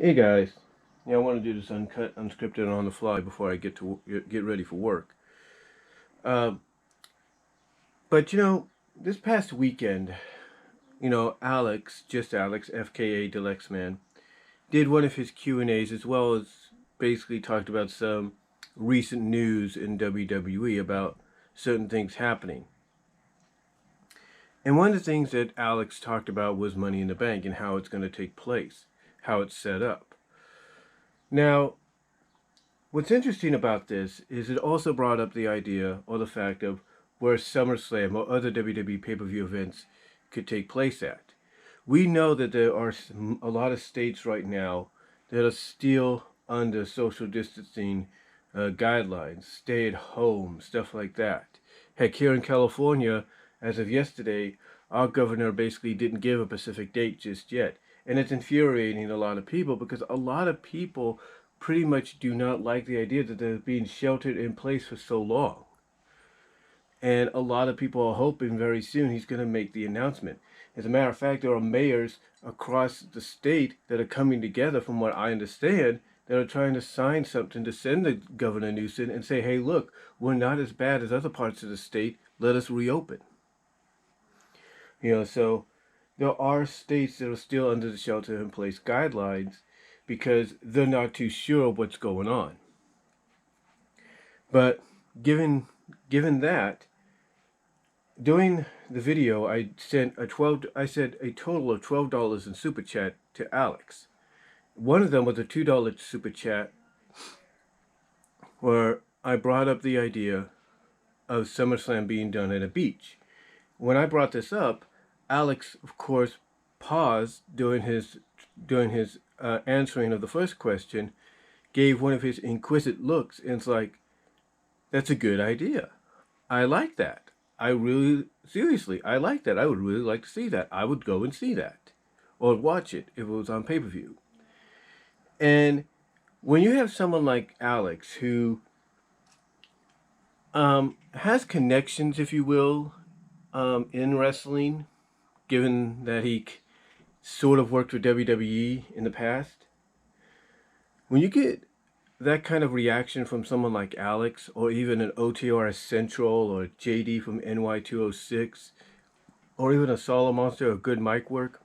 Hey guys, I want to do this uncut, unscripted, and on the fly before I get ready for work. Uh, but this past weekend, Alex, just Alex, FKA Deluxe Man, did one of his Q&As as well as basically talked about some recent news in WWE about certain things happening. And one of the things that Alex talked about was Money in the Bank and how it's going to take place, how it's set up. Now, what's interesting about this is it also brought up the idea or the fact of where SummerSlam or other WWE pay-per-view events could take place at. We know that there are a lot of states right now that are still under social distancing guidelines, stay at home, stuff like that. Heck, here in California, as of yesterday, our governor basically didn't give a specific date just yet. And it's infuriating a lot of people because a lot of people pretty much do not like the idea that they're being sheltered in place for so long. And a lot of people are hoping very soon he's going to make the announcement. As a matter of fact, there are mayors across the state that are coming together, from what I understand, that are trying to sign something to send to Governor Newsom and say, hey, look, we're not as bad as other parts of the state. Let us reopen. So there are states that are still under the shelter in place guidelines because they're not too sure what's going on. But given that, during the video, I said a total of $12 in super chat to Alex. One of them was a $2 super chat where I brought up the idea of SummerSlam being done at a beach. When I brought this up, Alex, of course, paused during his answering of the first question, gave one of his inquisitive looks, and it's like, that's a good idea. I like that. Seriously, I like that. I would really like to see that. I would go and see that. Or watch it if it was on pay-per-view. And when you have someone like Alex who has connections, if you will, in wrestling, given that he sort of worked with WWE in the past, when you get that kind of reaction from someone like Alex, or even an OTR Central, or JD from NY206, or even a Solo Monster or good mic work,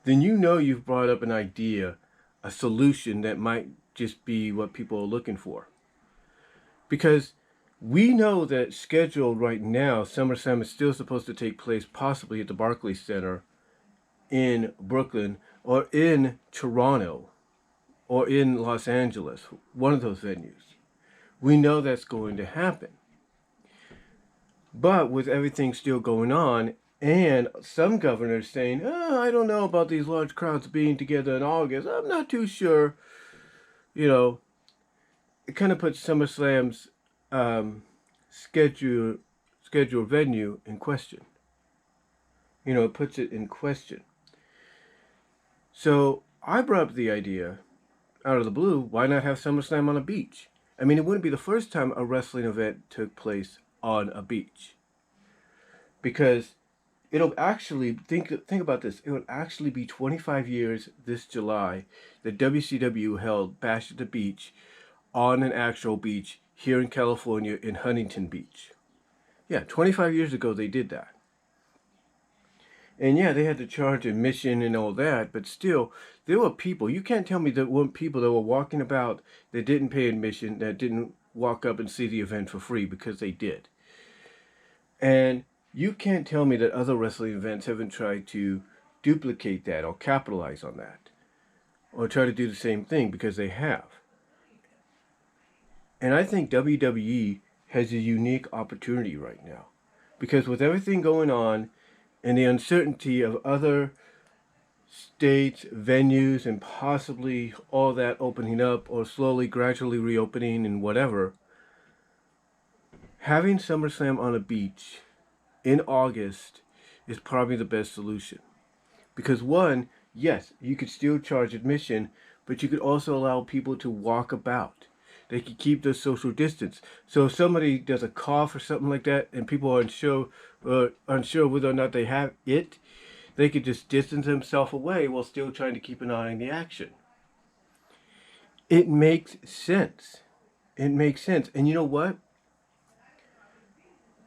then you know you've brought up an idea, a solution that might just be what people are looking for. Because we know that scheduled right now, SummerSlam is still supposed to take place possibly at the Barclays Center in Brooklyn or in Toronto or in Los Angeles, one of those venues. We know that's going to happen. But with everything still going on, and some governors saying, I don't know about these large crowds being together in August, I'm not too sure, it kind of puts SummerSlam's schedule venue in question. It puts it in question. So I brought up the idea, out of the blue, why not have SummerSlam on a beach? I mean, it wouldn't be the first time a wrestling event took place on a beach. Because it'll actually, think about this, it would actually be 25 years this July that WCW held Bash at the Beach on an actual beach here in California in Huntington Beach. Yeah, 25 years ago they did that. And yeah, they had to charge admission and all that, but still, there were people. You can't tell me there weren't people that were walking about that didn't pay admission, that didn't walk up and see the event for free, because they did. And you can't tell me that other wrestling events haven't tried to duplicate that or capitalize on that or try to do the same thing, because they have. And I think WWE has a unique opportunity right now, because with everything going on and the uncertainty of other states, venues, and possibly all that opening up or slowly, gradually reopening and whatever, having SummerSlam on a beach in August is probably the best solution. Because one, yes, you could still charge admission, but you could also allow people to walk about. They could keep their social distance. So if somebody does a cough or something like that, and people are unsure whether or not they have it, they could just distance themselves away while still trying to keep an eye on the action. It makes sense. It makes sense. And you know what?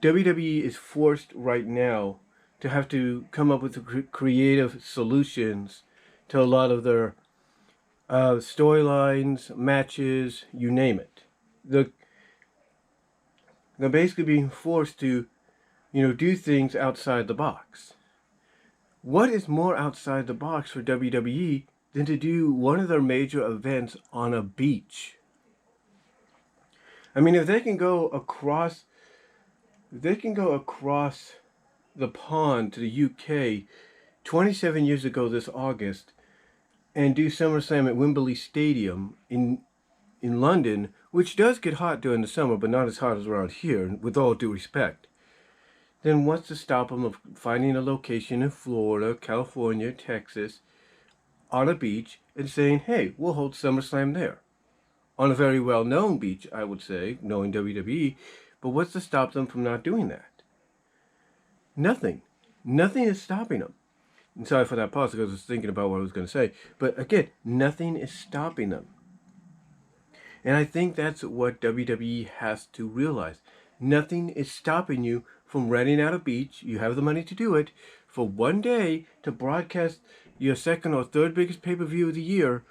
WWE is forced right now to have to come up with creative solutions to a lot of their storylines, matches, you name it. They're basically being forced to, do things outside the box. What is more outside the box for WWE than to do one of their major events on a beach? I mean, if they can go across the pond to the UK 27 years ago this August and do SummerSlam at Wembley Stadium in London, which does get hot during the summer, but not as hot as around here, with all due respect, then what's to stop them of finding a location in Florida, California, Texas, on a beach, and saying, hey, we'll hold SummerSlam there? On a very well-known beach, I would say, knowing WWE, but what's to stop them from not doing that? Nothing. Nothing is stopping them. And sorry for that pause because I was thinking about what I was going to say. But again, nothing is stopping them. And I think that's what WWE has to realize. Nothing is stopping you from renting out a beach. You have the money to do it for one day to broadcast your second or third biggest pay-per-view of the year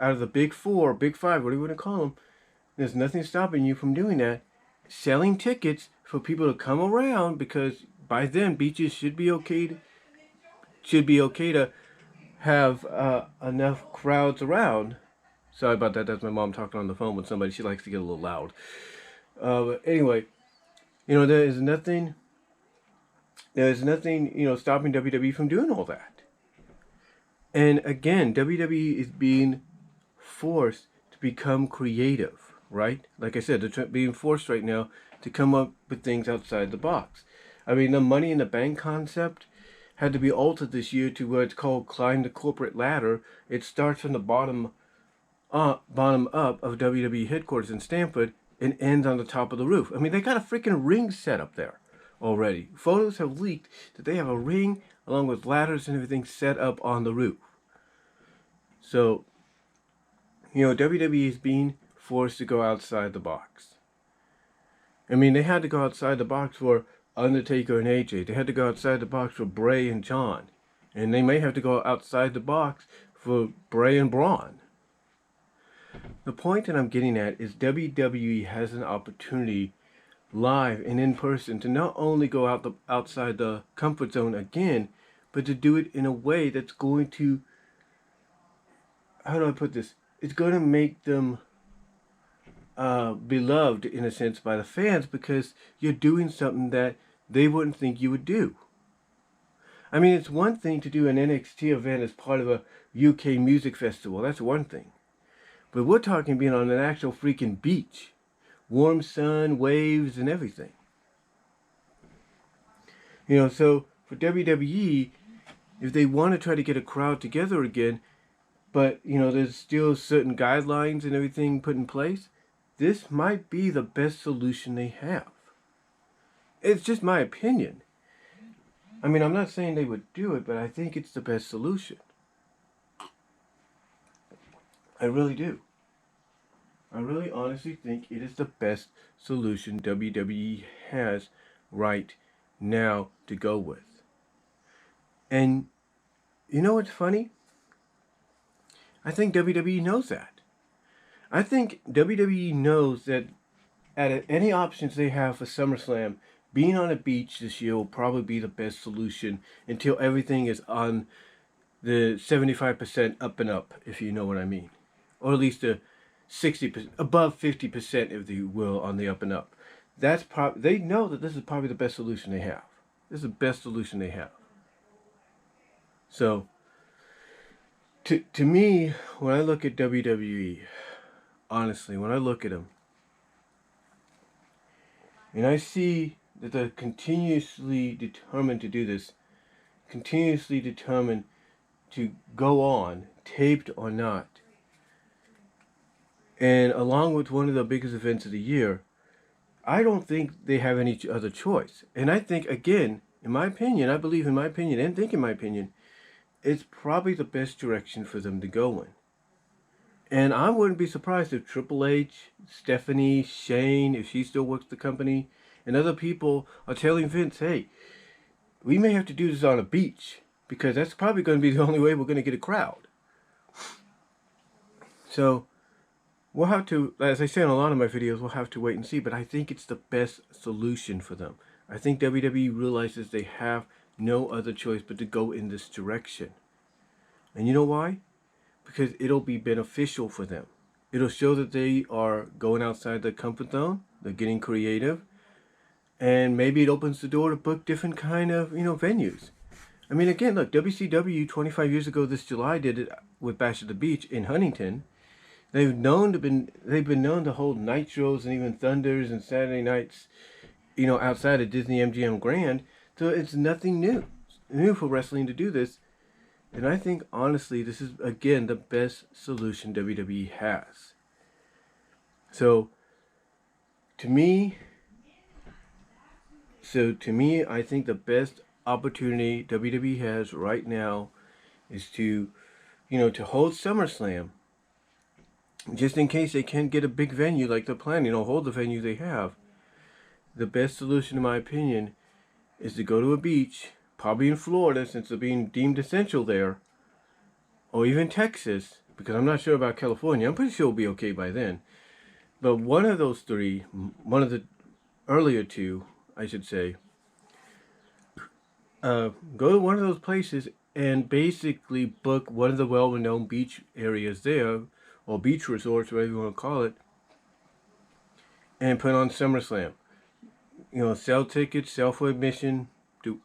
out of the big four, big five, what do you want to call them. There's nothing stopping you from doing that. Selling tickets for people to come around, because by then beaches should be okay to have enough crowds around. Sorry about that. That's my mom talking on the phone with somebody. She likes to get a little loud. But anyway, there is nothing, stopping WWE from doing all that. And again, WWE is being forced to become creative, right? Like I said, they're being forced right now to come up with things outside the box. I mean, the Money in the Bank concept had to be altered this year to what it's called climb the corporate ladder. It starts from the bottom up of WWE headquarters in Stamford and ends on the top of the roof. I mean, they got a freaking ring set up there already. Photos have leaked that they have a ring along with ladders and everything set up on the roof. So, WWE is being forced to go outside the box. I mean, they had to go outside the box for Undertaker and AJ. They had to go outside the box for Bray and John. And they may have to go outside the box for Bray and Braun. The point that I'm getting at is WWE has an opportunity live and in person to not only go outside the comfort zone again, but to do it in a way that's going to, how do I put this? It's going to make them beloved in a sense by the fans, because you're doing something that they wouldn't think you would do. I mean, it's one thing to do an NXT event as part of a UK music festival. That's one thing. But we're talking being on an actual freaking beach. Warm sun, waves, and everything. So for WWE, if they want to try to get a crowd together again, but, there's still certain guidelines and everything put in place, this might be the best solution they have. It's just my opinion. I mean, I'm not saying they would do it, but I think it's the best solution. I really do. I really honestly think it is the best solution WWE has right now to go with. And you know what's funny? I think WWE knows that. I think WWE knows that at any options they have for SummerSlam, being on a beach this year will probably be the best solution until everything is on the 75% up and up, if you know what I mean. Or at least the 60%, above 50%, if you will, on the up and up. They know that this is probably the best solution they have. This is the best solution they have. So, to me, when I look at WWE, honestly, when I look at them, and I see that they're continuously determined to do this, continuously determined to go on, taped or not, and along with one of the biggest events of the year, I don't think they have any other choice. And I think, again, in my opinion, I believe in my opinion, and think in my opinion, it's probably the best direction for them to go in. And I wouldn't be surprised if Triple H, Stephanie, Shane, if she still works the company, and other people are telling Vince, hey, we may have to do this on a beach, because that's probably going to be the only way we're going to get a crowd. So we'll have to, as I say in a lot of my videos, we'll have to wait and see. But I think it's the best solution for them. I think WWE realizes they have no other choice but to go in this direction. And you know why? Because it'll be beneficial for them. It'll show that they are going outside their comfort zone. They're getting creative. And maybe it opens the door to book different kind of, venues. I mean, again, look, WCW 25 years ago this July did it with Bash at the Beach in Huntington. They've been known to hold Nitros and even Thunders and Saturday nights, outside of Disney MGM Grand. So it's nothing new for wrestling to do this. And I think, honestly, this is, again, the best solution WWE has. So, to me, I think the best opportunity WWE has right now is to hold SummerSlam. Just in case they can't get a big venue like they're planning, hold the venue they have. The best solution, in my opinion, is to go to a beach, probably in Florida, since they're being deemed essential there, or even Texas, because I'm not sure about California. I'm pretty sure it'll be okay by then. But one of those three, one of the earlier two, I should say, go to one of those places and basically book one of the well-known beach areas there, or beach resorts, whatever you want to call it, and put on SummerSlam. Sell tickets, sell for admission, do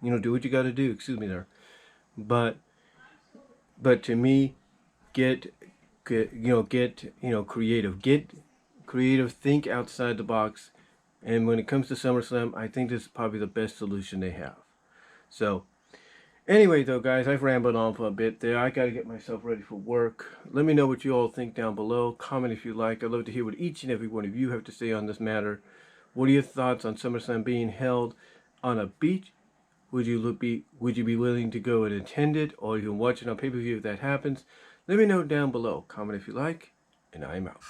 do what you got to do. Excuse me there, but to me, get creative, think outside the box, and when it comes to SummerSlam, I think this is probably the best solution they have. So, anyway, though, guys, I've rambled on for a bit there. I got to get myself ready for work. Let me know what you all think down below. Comment if you like. I'd love to hear what each and every one of you have to say on this matter. What are your thoughts on SummerSlam being held on a beach? Would you be willing to go and attend it, or even watch it on pay-per-view if that happens? Let me know down below. Comment if you like, and I'm out.